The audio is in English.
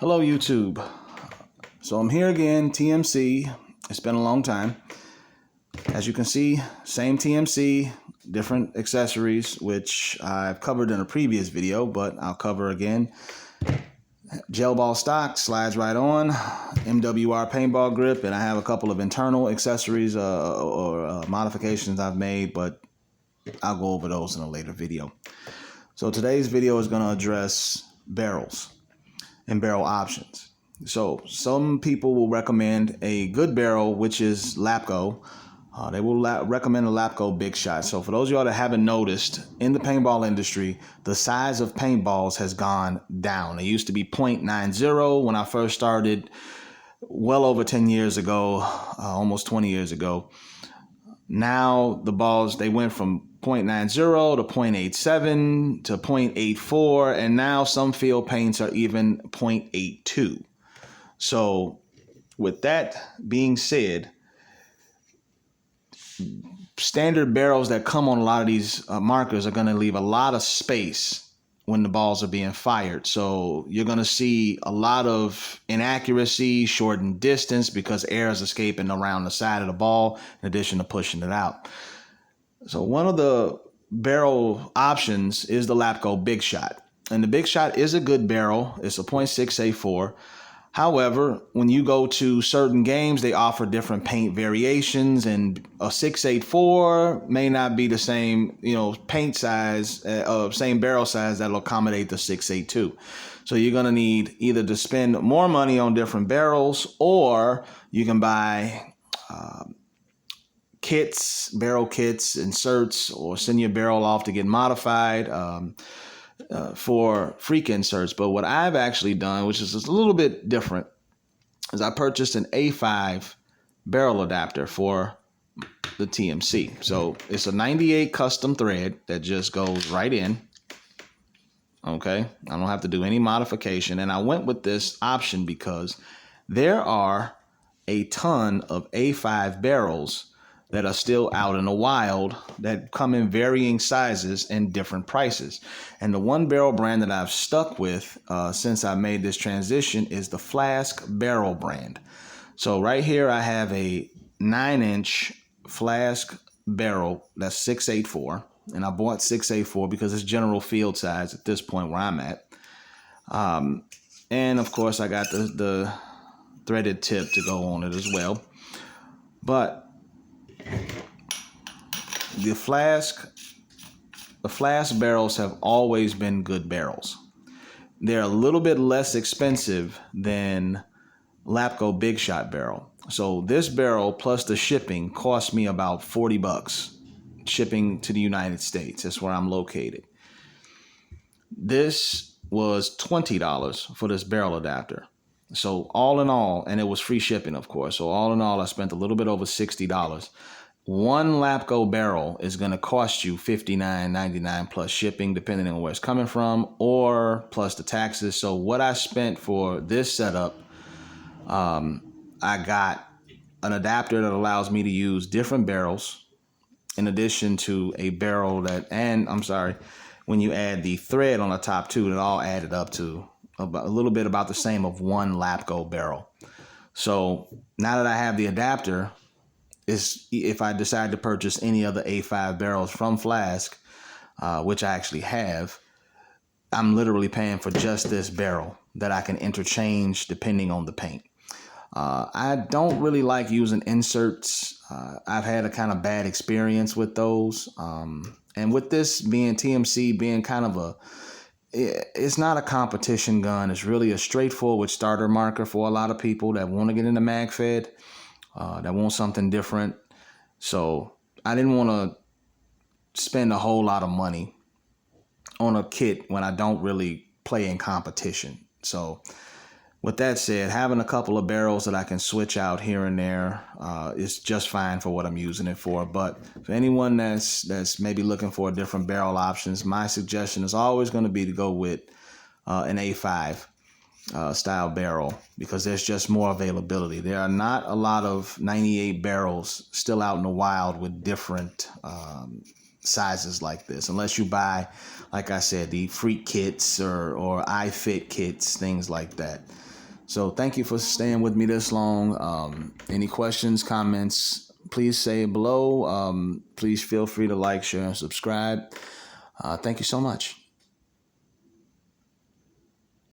Hello YouTube. So I'm here again, TMC. It's been a long time. As you can see, same TMC, different accessories, which I've covered in a previous video, but I'll cover again. Gel ball stock, slides right on, MWR paintball grip, and I have a couple of internal accessories or modifications I've made, but I'll go over those in a later video. So today's video is going to address barrels and barrel options. So some people will recommend a good barrel, which is Lapco. They will recommend a Lapco Big Shot. So for those of y'all that haven't noticed, in the paintball industry, the size of paintballs has gone down. It used to be 0.90 when I first started, well over 10 years ago, almost 20 years ago. Now the balls, they went from 0.90 to 0.87 to 0.84, and now some field paints are even 0.82. So with that being said, standard barrels that come on a lot of these markers are going to leave a lot of space when the balls are being fired. So you're going to see a lot of inaccuracy, shortened distance because air is escaping around the side of the ball in addition to pushing it out. So one of the barrel options is the Lapco Big Shot. And the Big Shot is a good barrel. It's a .684. However, when you go to certain games, they offer different paint variations, and a 684 may not be the same, paint size, same barrel size that'll accommodate the 682. So you're going to need either to spend more money on different barrels, or you can buy kits, barrel kits, inserts, or send your barrel off to get modified for freak inserts. But what I've actually done, which is just a little bit different, is I purchased an A5 barrel adapter for the TMC. So it's a 98 custom thread that just goes right in. Okay, I don't have to do any modification. And I went with this option because there are a ton of A5 barrels that are still out in the wild that come in varying sizes and different prices. And the one barrel brand that I've stuck with since I made this transition is the Flask barrel brand. So right here I have a 9-inch Flask barrel that's 684, and I bought 684 because it's general field size at this point where I'm at. And of course I got the threaded tip to go on it as well. But the Flask barrels have always been good barrels. They're a little bit less expensive than Lapco Big Shot barrel. So this barrel plus the shipping cost me about $40 shipping to the United States. That's where I'm located. This was $20 for this barrel adapter. So all in all, and it was free shipping, of course. So all in all, I spent a little bit over $60. One Lapco barrel is going to cost you $59.99 plus shipping, depending on where it's coming from, or plus the taxes. So what I spent for this setup, I got an adapter that allows me to use different barrels in addition to a barrel that, and I'm sorry, when you add the thread on the top too, it all added up to a little bit about the same of one Lapco barrel. So now that I have the adapter, if I decide to purchase any other A5 barrels from Flask, which I actually have, I'm literally paying for just this barrel that I can interchange depending on the paint. I don't really like using inserts. I've had a kind of bad experience with those. And with this being TMC, being kind of it's not a competition gun. It's really a straightforward starter marker for a lot of people that want to get into MagFed, that want something different. So I didn't want to spend a whole lot of money on a kit when I don't really play in competition. So with that said, having a couple of barrels that I can switch out here and there is just fine for what I'm using it for. But for anyone that's maybe looking for different barrel options, my suggestion is always going to be to go with an A5 style barrel, because there's just more availability. There are not a lot of 98 barrels still out in the wild with different sizes like this, unless you buy, like I said, the freak kits or iFit kits, things like that. So thank you for staying with me this long. Any questions, comments, please say it below. Please feel free to like, share, and subscribe. Thank you so much.